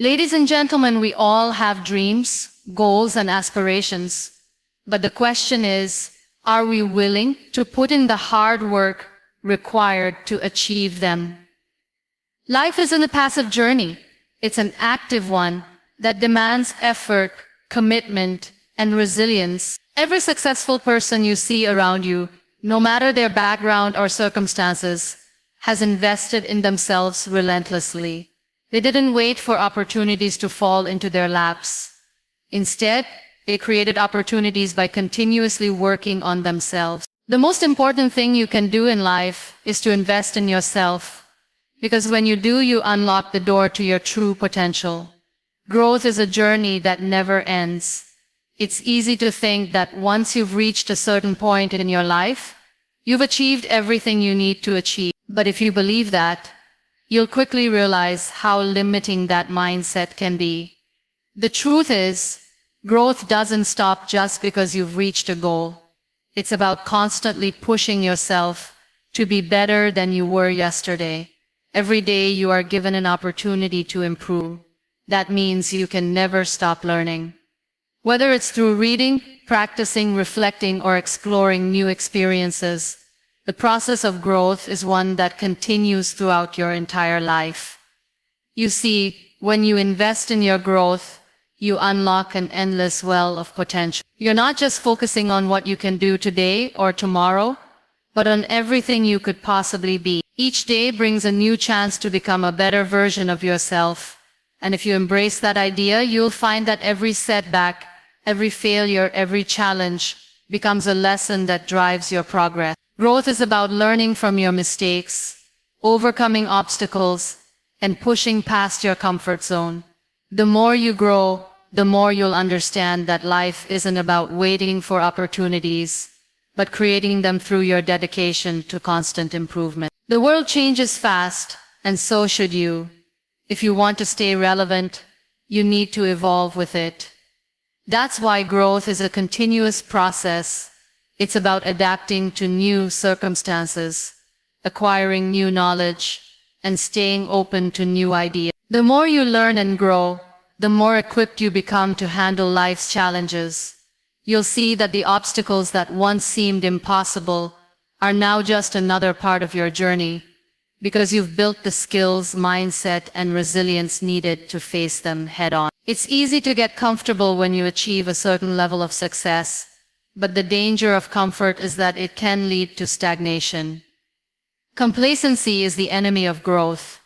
Ladies and gentlemen, we all have dreams, goals, and aspirations. But the question is, are we willing to put in the hard work required to achieve them? Life isn't a passive journey. It's an active one that demands effort, commitment, and resilience. Every successful person you see around you, no matter their background or circumstances, has invested in themselves relentlessly. They didn't wait for opportunities to fall into their laps. Instead, they created opportunities by continuously working on themselves. The most important thing you can do in life is to invest in yourself, because when you do, you unlock the door to your true potential. Growth is a journey that never ends. It's easy to think that once you've reached a certain point in your life, you've achieved everything you need to achieve. But if you believe that, you'll quickly realize how limiting that mindset can be. The truth is, growth doesn't stop just because you've reached a goal. It's about constantly pushing yourself to be better than you were yesterday. Every day you are given an opportunity to improve. That means you can never stop learning. Whether it's through reading, practicing, reflecting, or exploring new experiences, the process of growth is one that continues throughout your entire life. You see, when you invest in your growth, you unlock an endless well of potential. You're not just focusing on what you can do today or tomorrow, but on everything you could possibly be. Each day brings a new chance to become a better version of yourself. And if you embrace that idea, you'll find that every setback, every failure, every challenge becomes a lesson that drives your progress. Growth is about learning from your mistakes, overcoming obstacles, and pushing past your comfort zone. The more you grow, the more you'll understand that life isn't about waiting for opportunities, but creating them through your dedication to constant improvement. The world changes fast, and so should you. If you want to stay relevant, you need to evolve with it. That's why growth is a continuous process. It's about adapting to new circumstances, acquiring new knowledge, and staying open to new ideas. The more you learn and grow, the more equipped you become to handle life's challenges. You'll see that the obstacles that once seemed impossible are now just another part of your journey, because you've built the skills, mindset, and resilience needed to face them head-on. It's easy to get comfortable when you achieve a certain level of success, but the danger of comfort is that it can lead to stagnation. Complacency is the enemy of growth.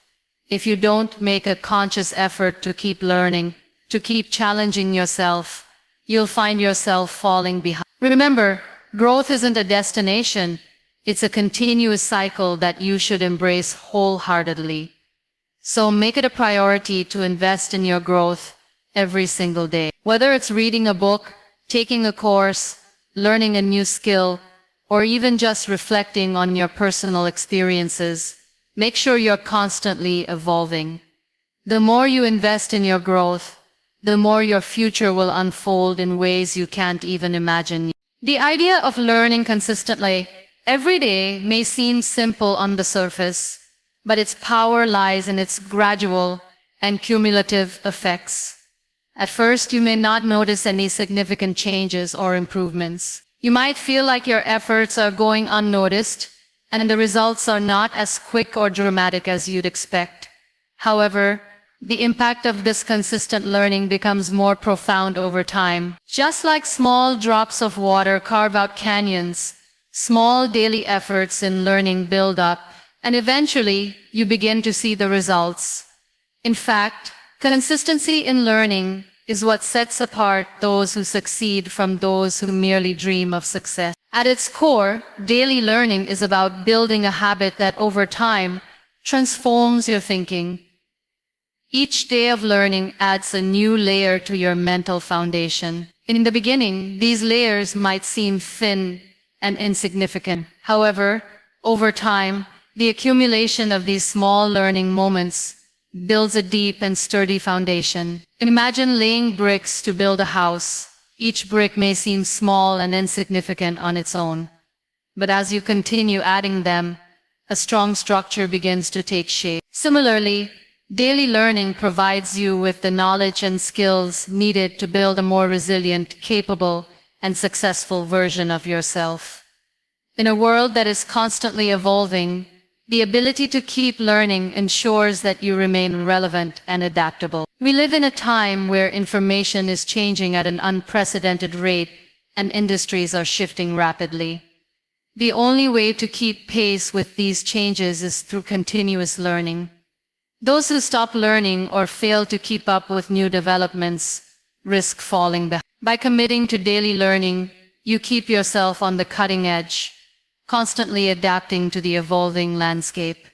If you don't make a conscious effort to keep learning, to keep challenging yourself, you'll find yourself falling behind. Remember, growth isn't a destination. It's a continuous cycle that you should embrace wholeheartedly. So make it a priority to invest in your growth every single day. Whether it's reading a book, taking a course, learning a new skill, or even just reflecting on your personal experiences, make sure you're constantly evolving. The more you invest in your growth, the more your future will unfold in ways you can't even imagine. The idea of learning consistently every day may seem simple on the surface, but its power lies in its gradual and cumulative effects. At first, you may not notice any significant changes or improvements. You might feel like your efforts are going unnoticed, and the results are not as quick or dramatic as you'd expect. However, the impact of this consistent learning becomes more profound over time. Just like small drops of water carve out canyons, small daily efforts in learning build up, and eventually you begin to see the results. In fact, consistency in learning is what sets apart those who succeed from those who merely dream of success. At its core, daily learning is about building a habit that over time transforms your thinking. Each day of learning adds a new layer to your mental foundation. In the beginning, these layers might seem thin and insignificant. However, over time, the accumulation of these small learning moments builds a deep and sturdy foundation. Imagine laying bricks to build a house. Each brick may seem small and insignificant on its own, but as you continue adding them, a strong structure begins to take shape. Similarly, Daily learning provides you with the knowledge and skills needed to build a more resilient, capable, and successful version of yourself. In a world that is constantly evolving, the ability to keep learning ensures that you remain relevant and adaptable. We live in a time where information is changing at an unprecedented rate and industries are shifting rapidly. The only way to keep pace with these changes is through continuous learning. Those who stop learning or fail to keep up with new developments risk falling behind. By committing to daily learning, you keep yourself on the cutting edge, constantly adapting to the evolving landscape.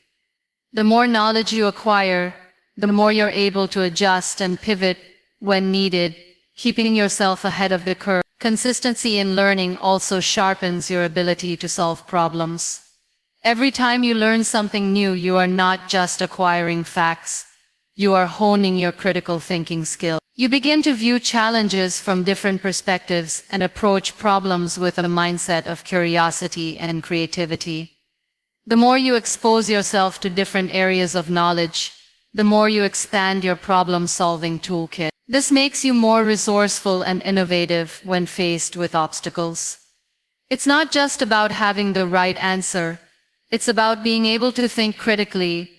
The more knowledge you acquire, the more you're able to adjust and pivot when needed, keeping yourself ahead of the curve. Consistency in learning also sharpens your ability to solve problems. Every time you learn something new, you are not just acquiring facts, you are honing your critical thinking skill. You begin to view challenges from different perspectives and approach problems with a mindset of curiosity and creativity. The more you expose yourself to different areas of knowledge, the more you expand your problem-solving toolkit. This makes you more resourceful and innovative when faced with obstacles. It's not just about having the right answer, it's about being able to think critically,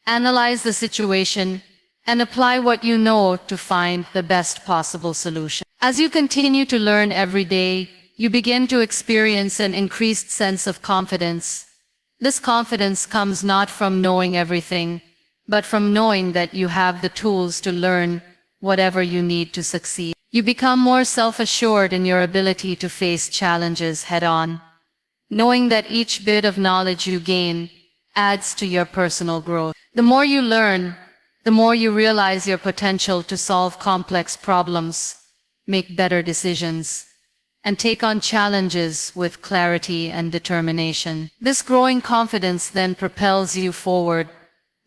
analyze the situation, and apply what you know to find the best possible solution. As you continue to learn every day, you begin to experience an increased sense of confidence. This confidence comes not from knowing everything, but from knowing that you have the tools to learn whatever you need to succeed. You become more self-assured in your ability to face challenges head-on, knowing that each bit of knowledge you gain adds to your personal growth. The more you learn, the more you realize your potential to solve complex problems, make better decisions, and take on challenges with clarity and determination. This growing confidence then propels you forward,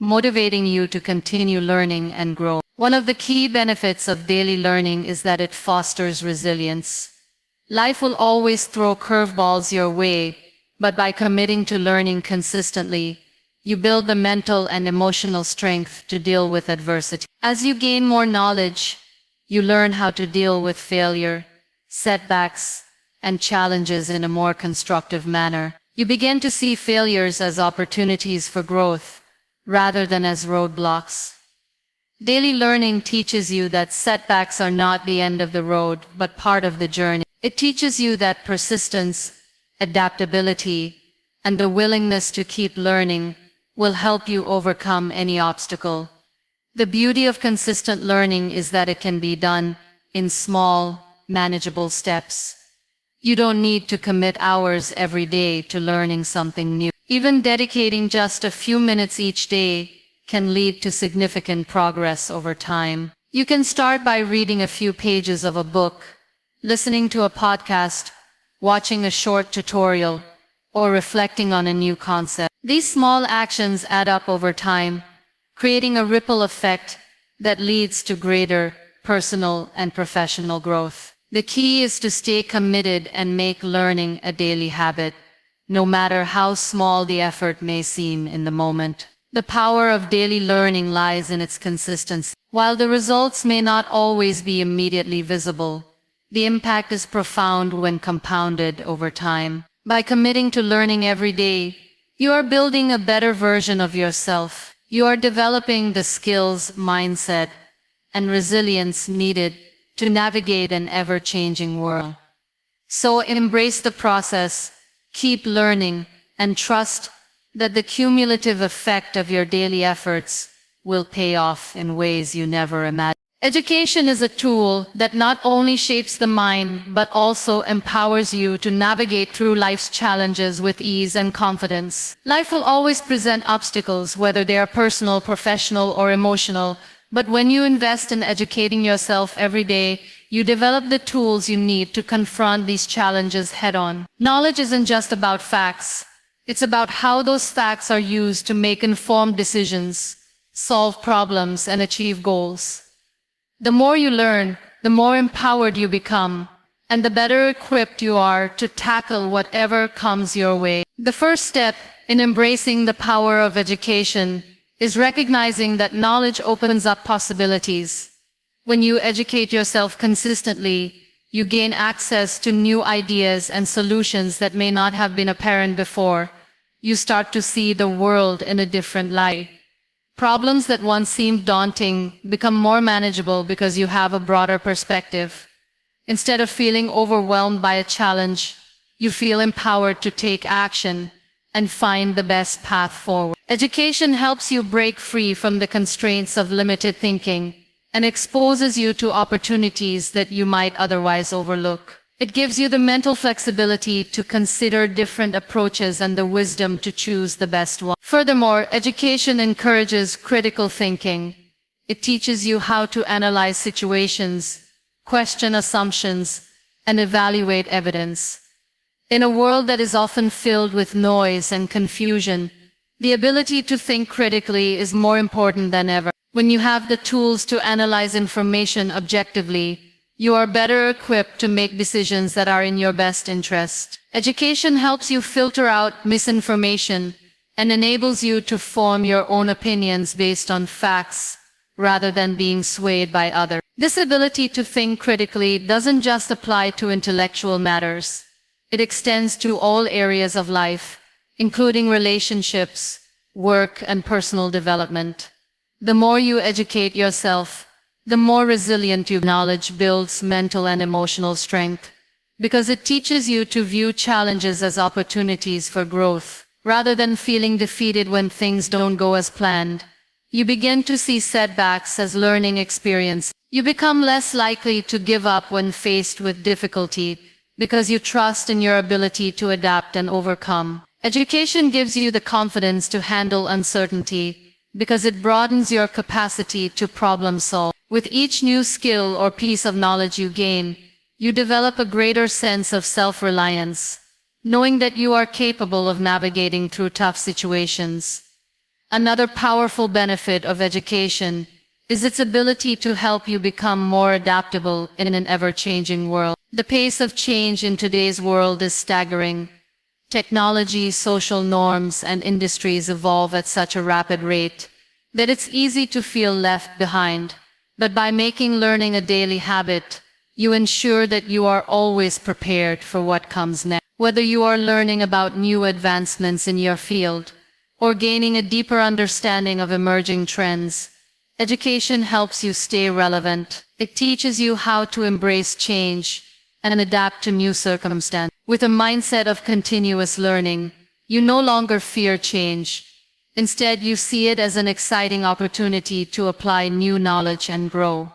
motivating you to continue learning and grow. One of the key benefits of daily learning is that it fosters resilience. Life will always throw curveballs your way, but by committing to learning consistently, you build the mental and emotional strength to deal with adversity. As you gain more knowledge, you learn how to deal with failure, setbacks, and challenges in a more constructive manner. You begin to see failures as opportunities for growth, rather than as roadblocks. Daily learning teaches you that setbacks are not the end of the road, but part of the journey. It teaches you that persistence, adaptability, and the willingness to keep learning will help you overcome any obstacle. The beauty of consistent learning is that it can be done in small, manageable steps. You don't need to commit hours every day to learning something new. Even dedicating just a few minutes each day can lead to significant progress over time. You can start by reading a few pages of a book, listening to a podcast, watching a short tutorial, or reflecting on a new concept. These small actions add up over time, creating a ripple effect that leads to greater personal and professional growth. The key is to stay committed and make learning a daily habit, no matter how small the effort may seem in the moment. The power of daily learning lies in its consistency. While the results may not always be immediately visible, the impact is profound when compounded over time. By committing to learning every day, you are building a better version of yourself. You are developing the skills, mindset, and resilience needed to navigate an ever-changing world. So embrace the process, keep learning, and trust that the cumulative effect of your daily efforts will pay off in ways you never imagined. Education is a tool that not only shapes the mind, but also empowers you to navigate through life's challenges with ease and confidence. Life will always present obstacles, whether they are personal, professional, or emotional, but when you invest in educating yourself every day, you develop the tools you need to confront these challenges head-on. Knowledge isn't just about facts. It's about how those facts are used to make informed decisions, solve problems, and achieve goals. The more you learn, the more empowered you become, and the better equipped you are to tackle whatever comes your way. The first step in embracing the power of education is recognizing that knowledge opens up possibilities. When you educate yourself consistently, you gain access to new ideas and solutions that may not have been apparent before. You start to see the world in a different light. Problems that once seemed daunting become more manageable because you have a broader perspective. Instead of feeling overwhelmed by a challenge, you feel empowered to take action and find the best path forward. Education helps you break free from the constraints of limited thinking and exposes you to opportunities that you might otherwise overlook. It gives you the mental flexibility to consider different approaches and the wisdom to choose the best one. Furthermore, education encourages critical thinking. It teaches you how to analyze situations, question assumptions, and evaluate evidence. In a world that is often filled with noise and confusion, the ability to think critically is more important than ever. When you have the tools to analyze information objectively, you are better equipped to make decisions that are in your best interest. Education helps you filter out misinformation and enables you to form your own opinions based on facts rather than being swayed by others. This ability to think critically doesn't just apply to intellectual matters. It extends to all areas of life, including relationships, work, and personal development. The more you educate yourself, the more resilient your knowledge builds mental and emotional strength, because it teaches you to view challenges as opportunities for growth. Rather than feeling defeated when things don't go as planned, you begin to see setbacks as learning experience. You become less likely to give up when faced with difficulty, because you trust in your ability to adapt and overcome. Education gives you the confidence to handle uncertainty, because it broadens your capacity to problem solve. With each new skill or piece of knowledge you gain, you develop a greater sense of self-reliance, knowing that you are capable of navigating through tough situations. Another powerful benefit of education is its ability to help you become more adaptable in an ever-changing world. The pace of change in today's world is staggering. Technology, social norms, and industries evolve at such a rapid rate that it's easy to feel left behind. But by making learning a daily habit, you ensure that you are always prepared for what comes next. Whether you are learning about new advancements in your field or gaining a deeper understanding of emerging trends, education helps you stay relevant. It teaches you how to embrace change and adapt to new circumstances. With a mindset of continuous learning, you no longer fear change. Instead, you see it as an exciting opportunity to apply new knowledge and grow.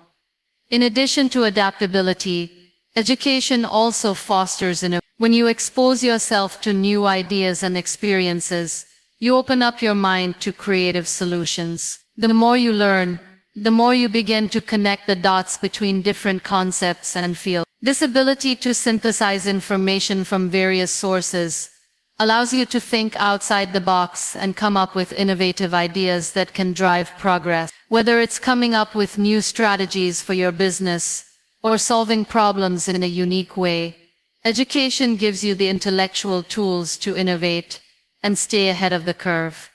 In addition to adaptability, education also fosters innovation. When you expose yourself to new ideas and experiences, you open up your mind to creative solutions. The more you learn, the more you begin to connect the dots between different concepts and fields. This ability to synthesize information from various sources allows you to think outside the box and come up with innovative ideas that can drive progress. Whether it's coming up with new strategies for your business or solving problems in a unique way, education gives you the intellectual tools to innovate and stay ahead of the curve.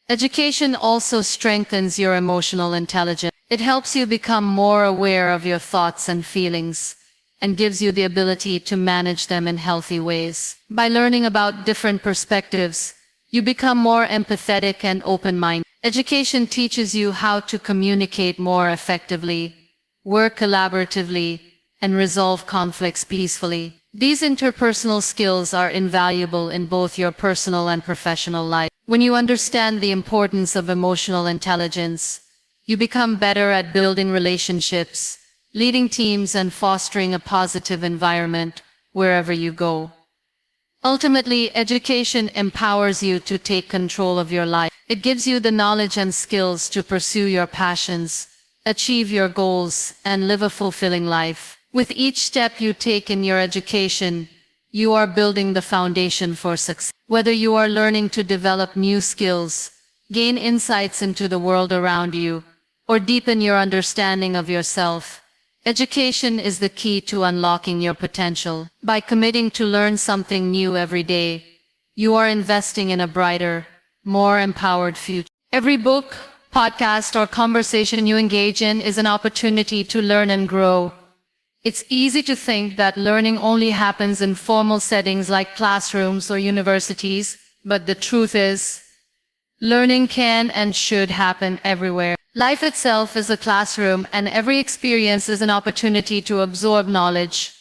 Education also strengthens your emotional intelligence. It helps you become more aware of your thoughts and feelings, and gives you the ability to manage them in healthy ways. By learning about different perspectives, you become more empathetic and open-minded. Education teaches you how to communicate more effectively, work collaboratively, and resolve conflicts peacefully. These interpersonal skills are invaluable in both your personal and professional life. When you understand the importance of emotional intelligence, you become better at building relationships, leading teams, and fostering a positive environment wherever you go. Ultimately, education empowers you to take control of your life. It gives you the knowledge and skills to pursue your passions, achieve your goals, and live a fulfilling life. With each step you take in your education, you are building the foundation for success. Whether you are learning to develop new skills, gain insights into the world around you, or deepen your understanding of yourself, education is the key to unlocking your potential. By committing to learn something new every day, you are investing in a brighter, more empowered future. Every book, podcast, or conversation you engage in is an opportunity to learn and grow. It's easy to think that learning only happens in formal settings like classrooms or universities, but the truth is, learning can and should happen everywhere. Life itself is a classroom, and every experience is an opportunity to absorb knowledge.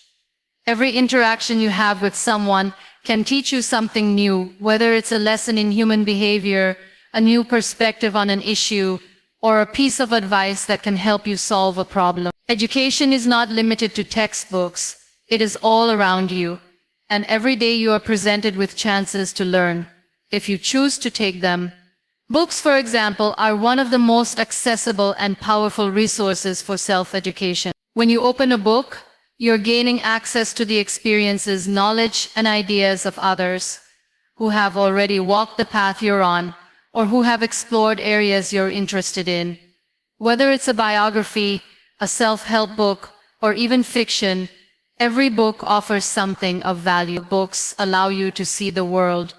Every interaction you have with someone can teach you something new, whether it's a lesson in human behavior, a new perspective on an issue, or a piece of advice that can help you solve a problem. Education is not limited to textbooks. It is all around you, and every day you are presented with chances to learn, if you choose to take them. Books, for example, are one of the most accessible and powerful resources for self-education. When you open a book, you're gaining access to the experiences, knowledge, and ideas of others who have already walked the path you're on, or who have explored areas you're interested in. Whether it's a biography, a self-help book, or even fiction, every book offers something of value. Books allow you to see the world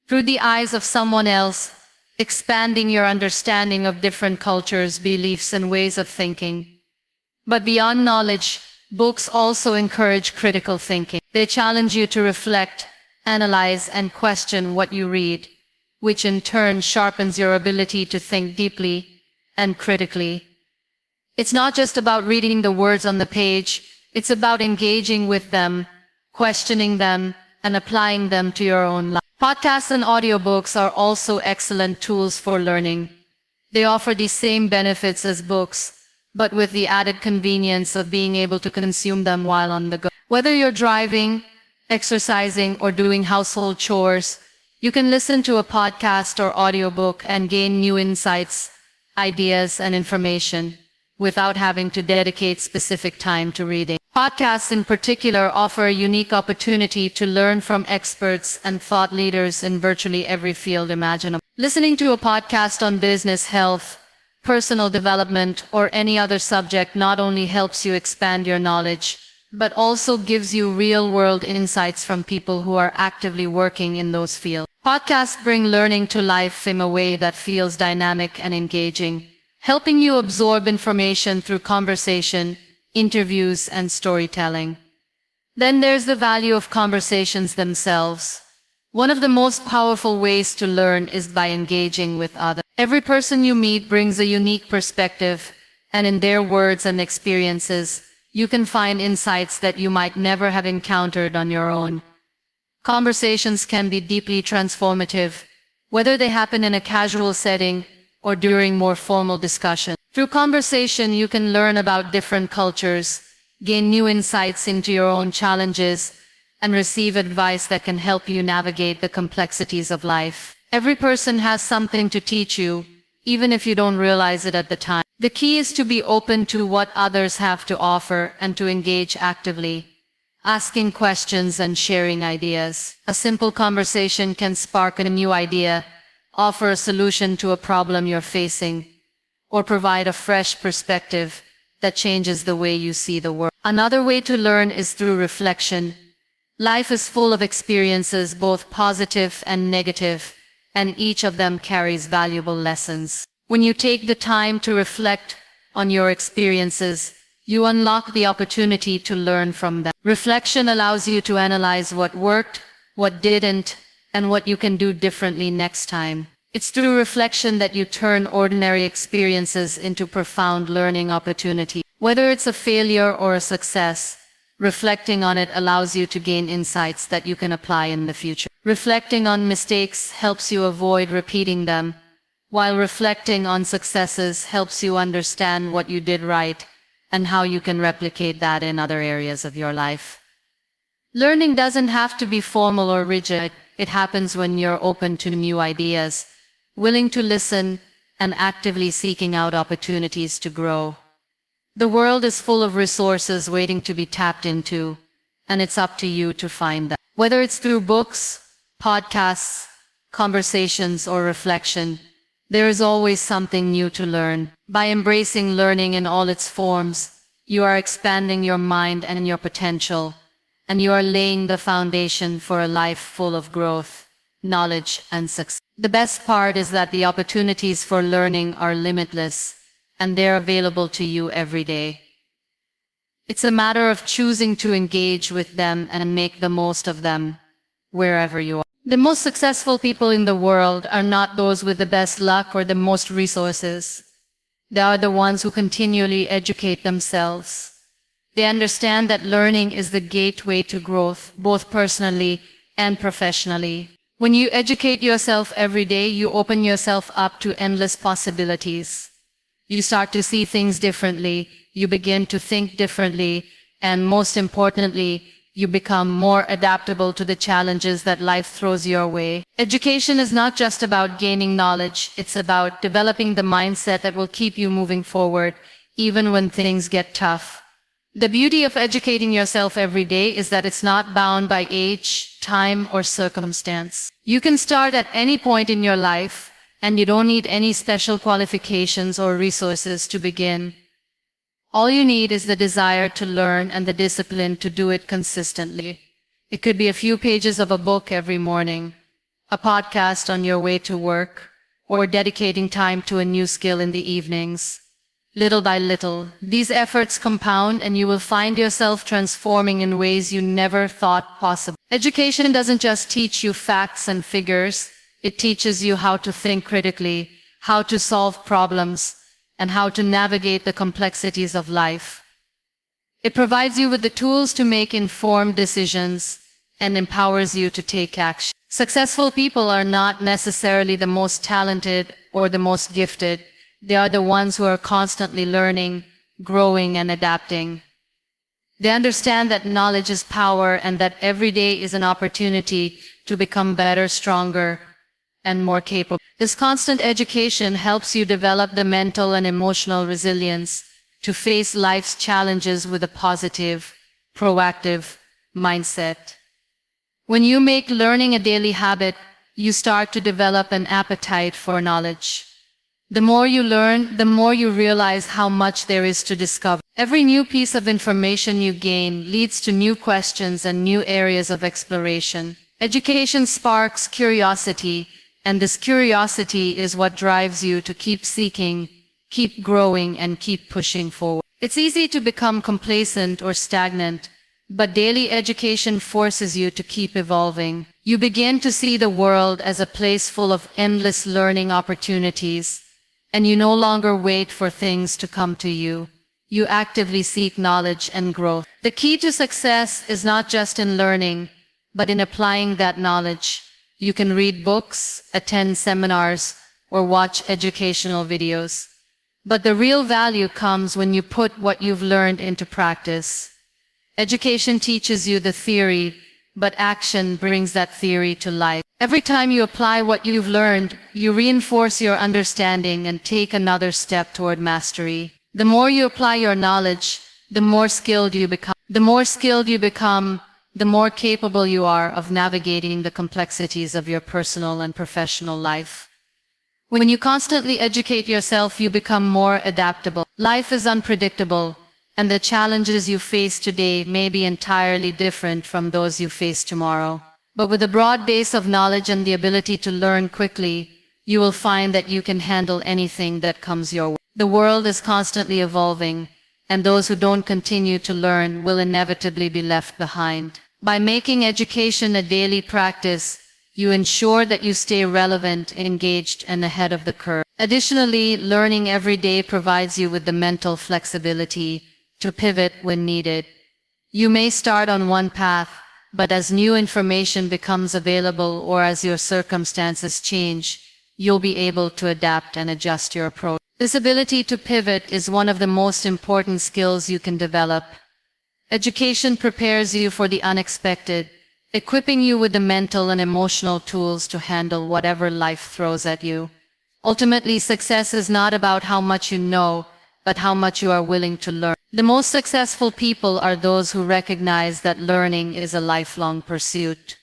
through the eyes of someone else, expanding your understanding of different cultures, beliefs, and ways of thinking. But beyond knowledge, books also encourage critical thinking. They challenge you to reflect, analyze, and question what you read, which in turn sharpens your ability to think deeply and critically. It's not just about reading the words on the page, it's about engaging with them, questioning them, and applying them to your own life. Podcasts and audiobooks are also excellent tools for learning. They offer the same benefits as books, but with the added convenience of being able to consume them while on the go. Whether you're driving, exercising, or doing household chores, you can listen to a podcast or audiobook and gain new insights, ideas, and information without having to dedicate specific time to reading. Podcasts in particular offer a unique opportunity to learn from experts and thought leaders in virtually every field imaginable. Listening to a podcast on business, health, personal development, or any other subject not only helps you expand your knowledge, but also gives you real-world insights from people who are actively working in those fields. Podcasts bring learning to life in a way that feels dynamic and engaging, helping you absorb information through conversation, interviews, and storytelling. Then there's the value of conversations themselves. One of the most powerful ways to learn is by engaging with others. Every person you meet brings a unique perspective, and in their words and experiences, you can find insights that you might never have encountered on your own. Conversations can be deeply transformative, whether they happen in a casual setting or during more formal discussion. Through conversation, you can learn about different cultures, gain new insights into your own challenges, and receive advice that can help you navigate the complexities of life. Every person has something to teach you, even if you don't realize it at the time. The key is to be open to what others have to offer and to engage actively, asking questions and sharing ideas. A simple conversation can spark a new idea, offer a solution to a problem you're facing, or provide a fresh perspective that changes the way you see the world. Another way to learn is through reflection. Life is full of experiences, both positive and negative, and each of them carries valuable lessons. When you take the time to reflect on your experiences, you unlock the opportunity to learn from them. Reflection allows you to analyze what worked, what didn't, and what you can do differently next time. It's through reflection that you turn ordinary experiences into profound learning opportunities. Whether it's a failure or a success, reflecting on it allows you to gain insights that you can apply in the future. Reflecting on mistakes helps you avoid repeating them, while reflecting on successes helps you understand what you did right and how you can replicate that in other areas of your life. Learning doesn't have to be formal or rigid. It happens when you're open to new ideas, willing to listen, and actively seeking out opportunities to grow. The world is full of resources waiting to be tapped into, and it's up to you to find them. Whether it's through books, podcasts, conversations, or reflection, there is always something new to learn. By embracing learning in all its forms, you are expanding your mind and your potential, and you are laying the foundation for a life full of growth, knowledge, and success. The best part is that the opportunities for learning are limitless, and they're available to you every day. It's a matter of choosing to engage with them and make the most of them, wherever you are. The most successful people in the world are not those with the best luck or the most resources. They are the ones who continually educate themselves. They understand that learning is the gateway to growth, both personally and professionally. When you educate yourself every day, you open yourself up to endless possibilities. You start to see things differently, you begin to think differently, and most importantly, you become more adaptable to the challenges that life throws your way. Education is not just about gaining knowledge, it's about developing the mindset that will keep you moving forward, even when things get tough. The beauty of educating yourself every day is that it's not bound by age, time, or circumstance. You can start at any point in your life, and you don't need any special qualifications or resources to begin. All you need is the desire to learn and the discipline to do it consistently. It could be a few pages of a book every morning, a podcast on your way to work, or dedicating time to a new skill in the evenings. Little by little, these efforts compound and you will find yourself transforming in ways you never thought possible. Education doesn't just teach you facts and figures, it teaches you how to think critically, how to solve problems, and how to navigate the complexities of life. It provides you with the tools to make informed decisions and empowers you to take action. Successful people are not necessarily the most talented or the most gifted. They are the ones who are constantly learning, growing, and adapting. They understand that knowledge is power and that every day is an opportunity to become better, stronger, and more capable. This constant education helps you develop the mental and emotional resilience to face life's challenges with a positive, proactive mindset. When you make learning a daily habit, you start to develop an appetite for knowledge. The more you learn, the more you realize how much there is to discover. Every new piece of information you gain leads to new questions and new areas of exploration. Education sparks curiosity, and this curiosity is what drives you to keep seeking, keep growing, and keep pushing forward. It's easy to become complacent or stagnant, but daily education forces you to keep evolving. You begin to see the world as a place full of endless learning opportunities, and you no longer wait for things to come to you. You actively seek knowledge and growth. The key to success is not just in learning, but in applying that knowledge. You can read books, attend seminars, or watch educational videos. But the real value comes when you put what you've learned into practice. Education teaches you the theory, but action brings that theory to life. Every time you apply what you've learned, you reinforce your understanding and take another step toward mastery. The more you apply your knowledge, the more skilled you become. The more skilled you become, the more capable you are of navigating the complexities of your personal and professional life. When you constantly educate yourself, you become more adaptable. Life is unpredictable, and the challenges you face today may be entirely different from those you face tomorrow. But with a broad base of knowledge and the ability to learn quickly, you will find that you can handle anything that comes your way. The world is constantly evolving, and those who don't continue to learn will inevitably be left behind. By making education a daily practice, you ensure that you stay relevant, engaged, and ahead of the curve. Additionally, learning every day provides you with the mental flexibility to pivot when needed. You may start on one path, but as new information becomes available or as your circumstances change, you'll be able to adapt and adjust your approach. This ability to pivot is one of the most important skills you can develop. Education prepares you for the unexpected, equipping you with the mental and emotional tools to handle whatever life throws at you. Ultimately, success is not about how much you know, but how much you are willing to learn. The most successful people are those who recognize that learning is a lifelong pursuit.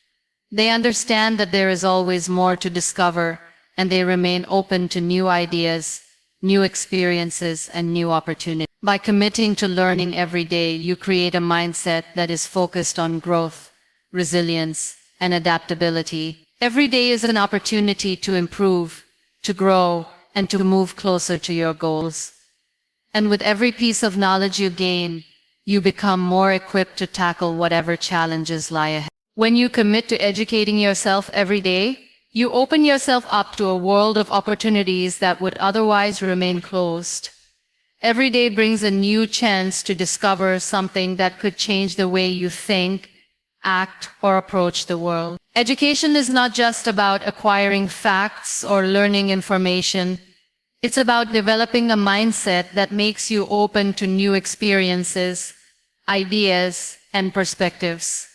They understand that there is always more to discover, and they remain open to new ideas, new experiences, and new opportunities. By committing to learning every day, you create a mindset that is focused on growth, resilience, and adaptability. Every day is an opportunity to improve, to grow, and to move closer to your goals. And with every piece of knowledge you gain, you become more equipped to tackle whatever challenges lie ahead. When you commit to educating yourself every day, you open yourself up to a world of opportunities that would otherwise remain closed. Every day brings a new chance to discover something that could change the way you think, act, or approach the world. Education is not just about acquiring facts or learning information. It's about developing a mindset that makes you open to new experiences, ideas, and perspectives.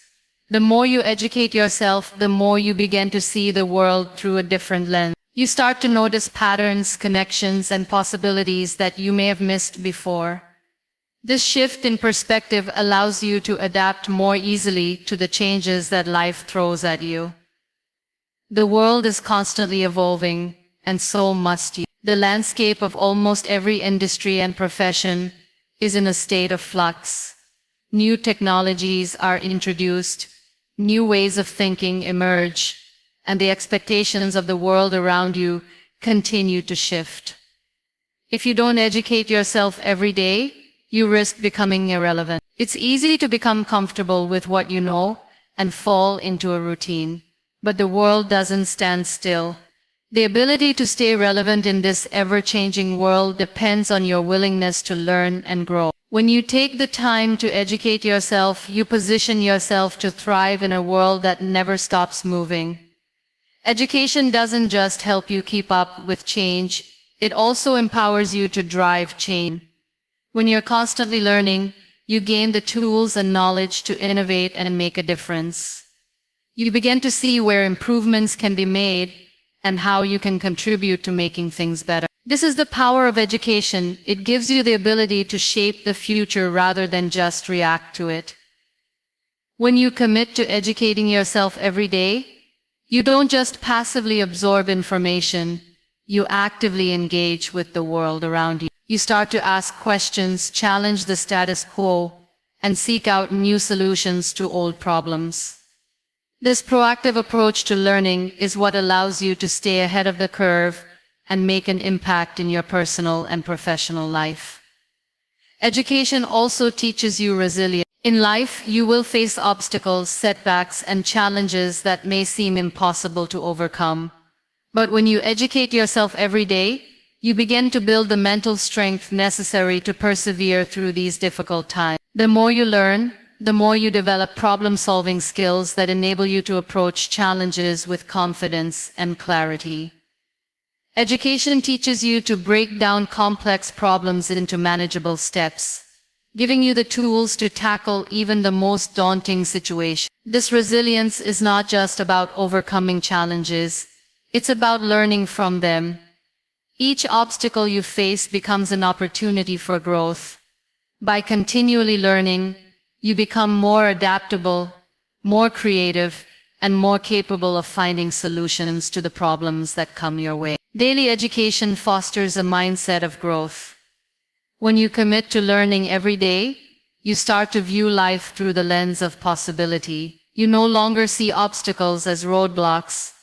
The more you educate yourself, the more you begin to see the world through a different lens. You start to notice patterns, connections, and possibilities that you may have missed before. This shift in perspective allows you to adapt more easily to the changes that life throws at you. The world is constantly evolving, and so must you. The landscape of almost every industry and profession is in a state of flux. New technologies are introduced, new ways of thinking emerge, and the expectations of the world around you continue to shift. If you don't educate yourself every day, you risk becoming irrelevant. It's easy to become comfortable with what you know and fall into a routine. But the world doesn't stand still. The ability to stay relevant in this ever-changing world depends on your willingness to learn and grow. When you take the time to educate yourself, you position yourself to thrive in a world that never stops moving. Education doesn't just help you keep up with change, it also empowers you to drive change. When you're constantly learning, you gain the tools and knowledge to innovate and make a difference. You begin to see where improvements can be made and how you can contribute to making things better. This is the power of education. It gives you the ability to shape the future rather than just react to it. When you commit to educating yourself every day, you don't just passively absorb information, you actively engage with the world around you. You start to ask questions, challenge the status quo, and seek out new solutions to old problems. This proactive approach to learning is what allows you to stay ahead of the curve and make an impact in your personal and professional life. Education also teaches you resilience. In life, you will face obstacles, setbacks, and challenges that may seem impossible to overcome. But when you educate yourself every day, you begin to build the mental strength necessary to persevere through these difficult times. The more you learn, the more you develop problem-solving skills that enable you to approach challenges with confidence and clarity. Education teaches you to break down complex problems into manageable steps, giving you the tools to tackle even the most daunting situations. This resilience is not just about overcoming challenges, it's about learning from them. Each obstacle you face becomes an opportunity for growth. By continually learning, you become more adaptable, more creative, and more capable of finding solutions to the problems that come your way. Daily education fosters a mindset of growth. When you commit to learning every day, you start to view life through the lens of possibility. You no longer see obstacles as roadblocks.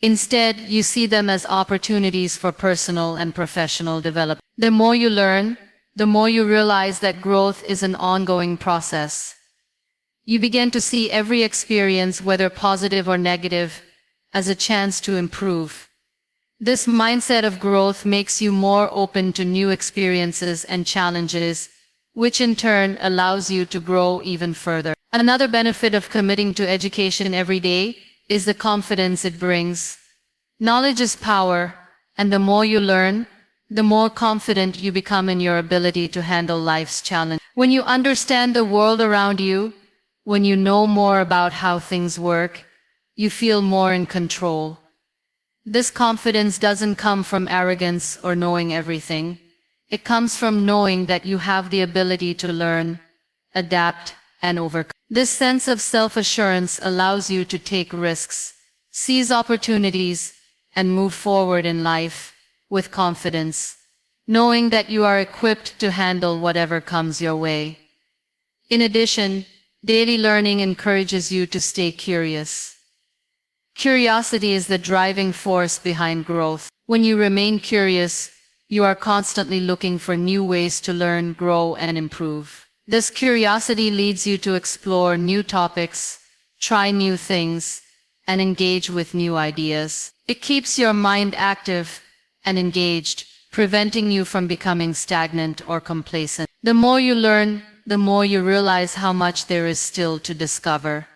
Instead, you see them as opportunities for personal and professional development. The more you learn, the more you realize that growth is an ongoing process. You begin to see every experience, whether positive or negative, as a chance to improve. This mindset of growth makes you more open to new experiences and challenges, which in turn allows you to grow even further. Another benefit of committing to education every day is the confidence it brings. Knowledge is power, and the more you learn, the more confident you become in your ability to handle life's challenges. When you understand the world around you, when you know more about how things work, you feel more in control. This confidence doesn't come from arrogance or knowing everything. It comes from knowing that you have the ability to learn, adapt, and overcome. This sense of self-assurance allows you to take risks, seize opportunities, and move forward in life with confidence, knowing that you are equipped to handle whatever comes your way. In addition, daily learning encourages you to stay curious. Curiosity is the driving force behind growth. When you remain curious, you are constantly looking for new ways to learn, grow, and improve. This curiosity leads you to explore new topics, try new things, and engage with new ideas. It keeps your mind active and engaged, preventing you from becoming stagnant or complacent. The more you learn, the more you realize how much there is still to discover.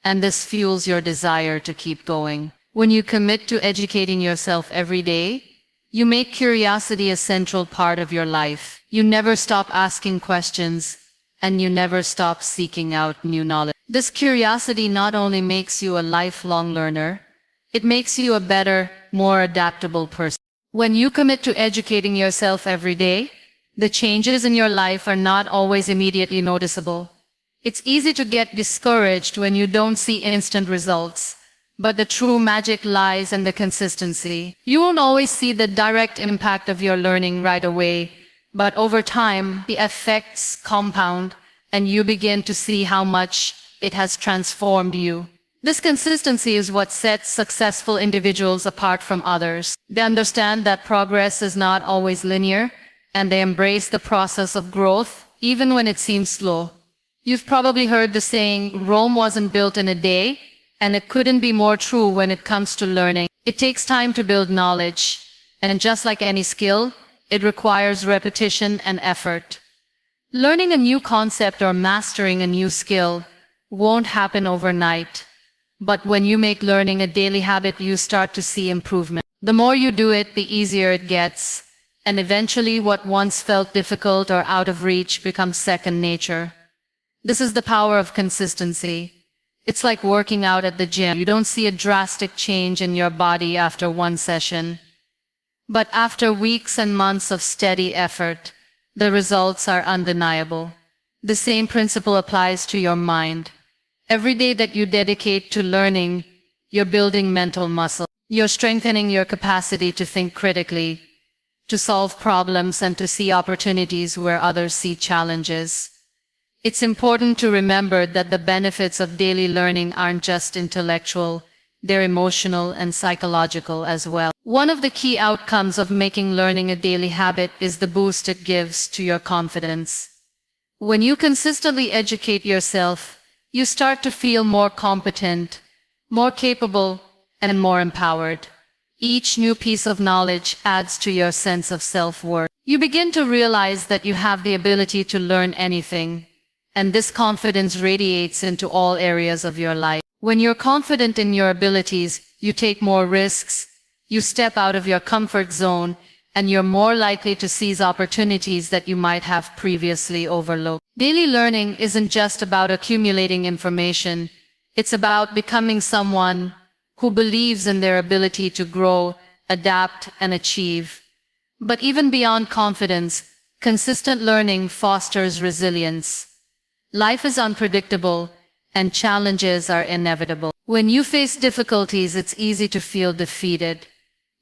And this fuels your desire to keep going. When you commit to educating yourself every day, you make curiosity a central part of your life. You never stop asking questions, and you never stop seeking out new knowledge. This curiosity not only makes you a lifelong learner, it makes you a better, more adaptable person. When you commit to educating yourself every day, the changes in your life are not always immediately noticeable. It's easy to get discouraged when you don't see instant results, but the true magic lies in the consistency. You won't always see the direct impact of your learning right away, but over time, the effects compound, and you begin to see how much it has transformed you. This consistency is what sets successful individuals apart from others. They understand that progress is not always linear, and they embrace the process of growth, even when it seems slow. You've probably heard the saying, Rome wasn't built in a day, and it couldn't be more true when it comes to learning. It takes time to build knowledge, and just like any skill, it requires repetition and effort. Learning a new concept or mastering a new skill won't happen overnight, but when you make learning a daily habit, you start to see improvement. The more you do it, the easier it gets, and eventually what once felt difficult or out of reach becomes second nature. This is the power of consistency. It's like working out at the gym. You don't see a drastic change in your body after one session. But after weeks and months of steady effort, the results are undeniable. The same principle applies to your mind. Every day that you dedicate to learning, you're building mental muscle. You're strengthening your capacity to think critically, to solve problems, and to see opportunities where others see challenges. It's important to remember that the benefits of daily learning aren't just intellectual, they're emotional and psychological as well. One of the key outcomes of making learning a daily habit is the boost it gives to your confidence. When you consistently educate yourself, you start to feel more competent, more capable, and more empowered. Each new piece of knowledge adds to your sense of self-worth. You begin to realize that you have the ability to learn anything, and this confidence radiates into all areas of your life. When you're confident in your abilities, you take more risks, you step out of your comfort zone, and you're more likely to seize opportunities that you might have previously overlooked. Daily learning isn't just about accumulating information, it's about becoming someone who believes in their ability to grow, adapt, and achieve. But even beyond confidence, consistent learning fosters resilience. Life is unpredictable, and challenges are inevitable. When you face difficulties, it's easy to feel defeated.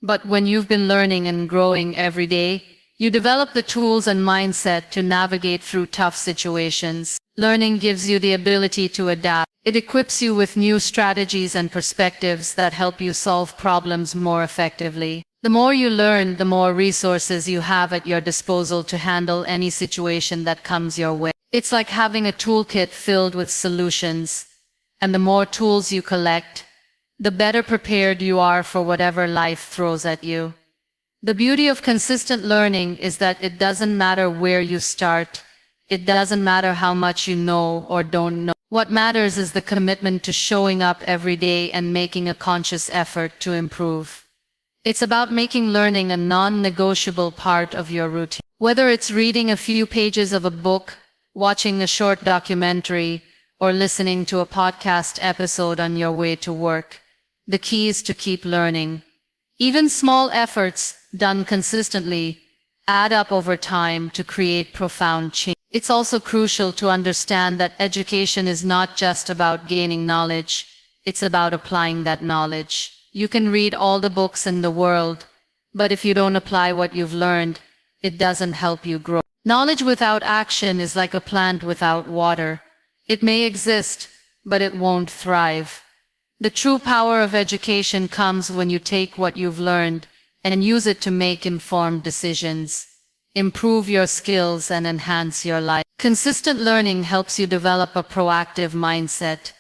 But when you've been learning and growing every day, you develop the tools and mindset to navigate through tough situations. Learning gives you the ability to adapt. It equips you with new strategies and perspectives that help you solve problems more effectively. The more you learn, the more resources you have at your disposal to handle any situation that comes your way. It's like having a toolkit filled with solutions, and the more tools you collect, the better prepared you are for whatever life throws at you. The beauty of consistent learning is that it doesn't matter where you start. It doesn't matter how much you know or don't know. What matters is the commitment to showing up every day and making a conscious effort to improve. It's about making learning a non-negotiable part of your routine. Whether it's reading a few pages of a book, watching a short documentary, or listening to a podcast episode on your way to work, the key is to keep learning. Even small efforts, done consistently, add up over time to create profound change. It's also crucial to understand that education is not just about gaining knowledge, it's about applying that knowledge. You can read all the books in the world, but if you don't apply what you've learned, it doesn't help you grow. Knowledge without action is like a plant without water. It may exist, but it won't thrive. The true power of education comes when you take what you've learned and use it to make informed decisions, improve your skills, and enhance your life. Consistent learning helps you develop a proactive mindset.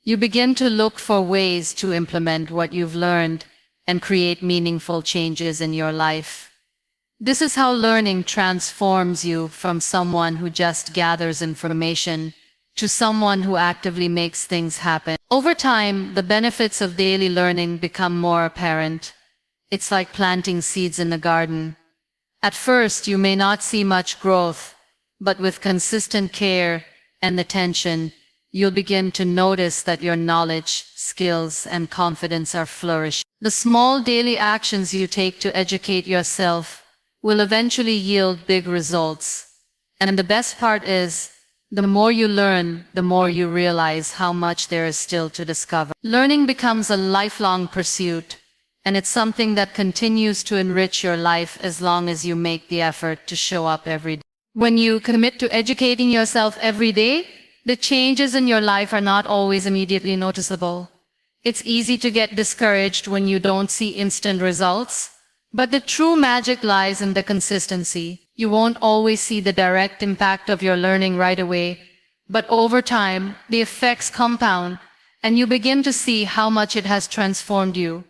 You begin to look for ways to implement what you've learned and create meaningful changes in your life. This is how learning transforms you from someone who just gathers information to someone who actively makes things happen. Over time, the benefits of daily learning become more apparent. It's like planting seeds in a garden. At first, you may not see much growth, but with consistent care and attention, you'll begin to notice that your knowledge, skills, and confidence are flourishing. The small daily actions you take to educate yourself will eventually yield big results. And the best part is, the more you learn, the more you realize how much there is still to discover. Learning becomes a lifelong pursuit, and it's something that continues to enrich your life as long as you make the effort to show up every day. When you commit to educating yourself every day, the changes in your life are not always immediately noticeable. It's easy to get discouraged when you don't see instant results, but the true magic lies in the consistency. You won't always see the direct impact of your learning right away, but over time, the effects compound, and you begin to see how much it has transformed you.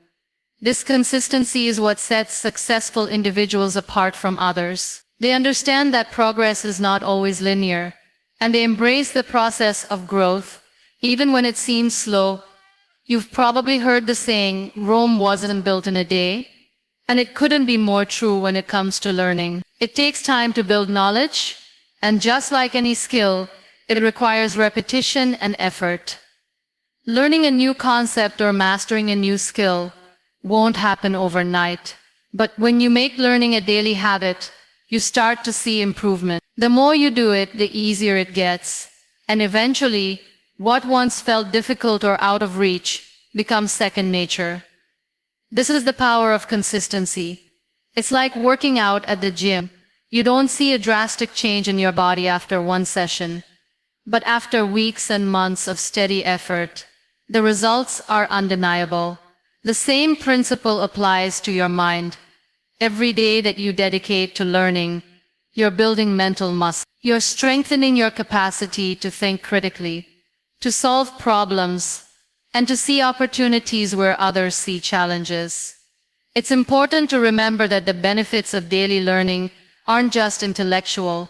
This consistency is what sets successful individuals apart from others. They understand that progress is not always linear, and they embrace the process of growth, even when it seems slow. You've probably heard the saying, Rome wasn't built in a day, and it couldn't be more true when it comes to learning. It takes time to build knowledge, and just like any skill, it requires repetition and effort. Learning a new concept or mastering a new skill won't happen overnight, but when you make learning a daily habit, you start to see improvement. The more you do it, the easier it gets, and eventually, what once felt difficult or out of reach becomes second nature. This is the power of consistency. It's like working out at the gym. You don't see a drastic change in your body after one session, but after weeks and months of steady effort, the results are undeniable. The same principle applies to your mind. Every day that you dedicate to learning, you're building mental muscle. You're strengthening your capacity to think critically, to solve problems, and to see opportunities where others see challenges. It's important to remember that the benefits of daily learning aren't just intellectual,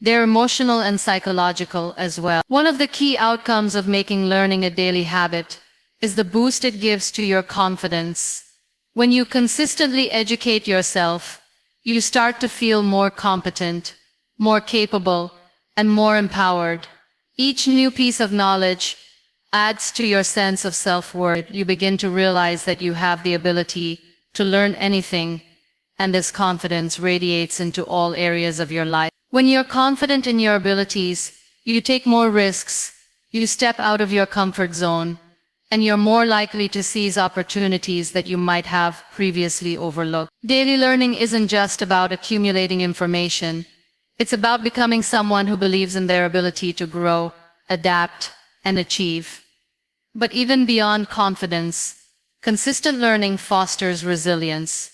they're emotional and psychological as well. One of the key outcomes of making learning a daily habit is the boost it gives to your confidence. When you consistently educate yourself, you start to feel more competent, more capable, and more empowered. Each new piece of knowledge adds to your sense of self-worth. You begin to realize that you have the ability to learn anything, and this confidence radiates into all areas of your life. When you're confident in your abilities, you take more risks, you step out of your comfort zone, and you're more likely to seize opportunities that you might have previously overlooked. Daily learning isn't just about accumulating information. It's about becoming someone who believes in their ability to grow, adapt, and achieve. But even beyond confidence, consistent learning fosters resilience.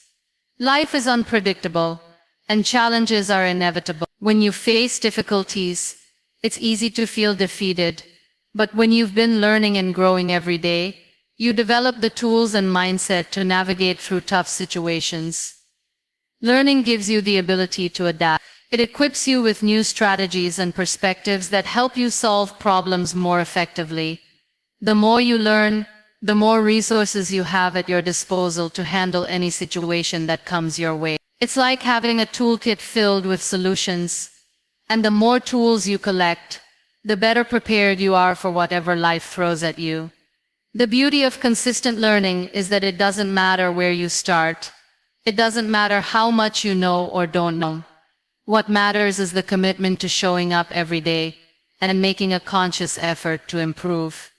Life is unpredictable, and challenges are inevitable. When you face difficulties, it's easy to feel defeated. But when you've been learning and growing every day, you develop the tools and mindset to navigate through tough situations. Learning gives you the ability to adapt. It equips you with new strategies and perspectives that help you solve problems more effectively. The more you learn, the more resources you have at your disposal to handle any situation that comes your way. It's like having a toolkit filled with solutions, and the more tools you collect, the better prepared you are for whatever life throws at you. The beauty of consistent learning is that it doesn't matter where you start. It doesn't matter how much you know or don't know. What matters is the commitment to showing up every day and making a conscious effort to improve.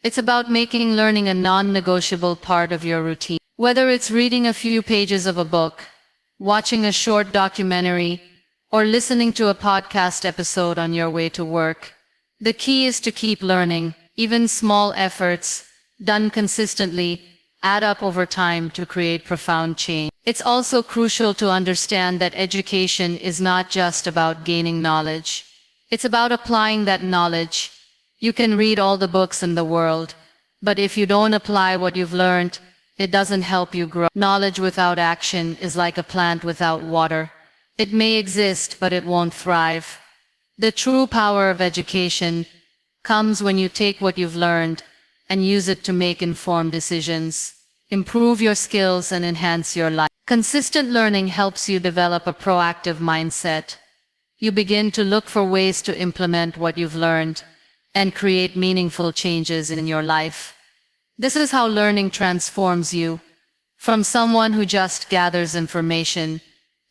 It's about making learning a non-negotiable part of your routine. Whether it's reading a few pages of a book, watching a short documentary, or listening to a podcast episode on your way to work, the key is to keep learning. Even small efforts, done consistently, add up over time to create profound change. It's also crucial to understand that education is not just about gaining knowledge. It's about applying that knowledge. You can read all the books in the world, but if you don't apply what you've learned, it doesn't help you grow. Knowledge without action is like a plant without water. It may exist, but it won't thrive. The true power of education comes when you take what you've learned and use it to make informed decisions, improve your skills, and enhance your life. Consistent learning helps you develop a proactive mindset. You begin to look for ways to implement what you've learned and create meaningful changes in your life. This is how learning transforms you, from someone who just gathers information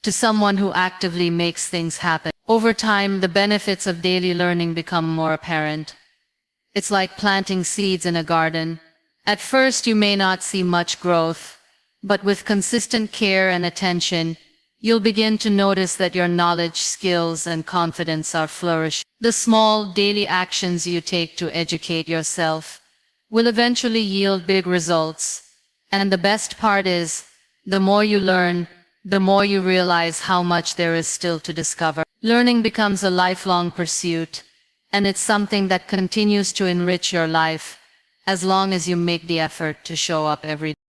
to someone who actively makes things happen. Over time, the benefits of daily learning become more apparent. It's like planting seeds in a garden. At first, you may not see much growth, but with consistent care and attention, you'll begin to notice that your knowledge, skills, and confidence are flourishing. The small, daily actions you take to educate yourself will eventually yield big results. And the best part is, the more you learn, the more you realize how much there is still to discover. Learning becomes a lifelong pursuit, and it's something that continues to enrich your life as long as you make the effort to show up every day.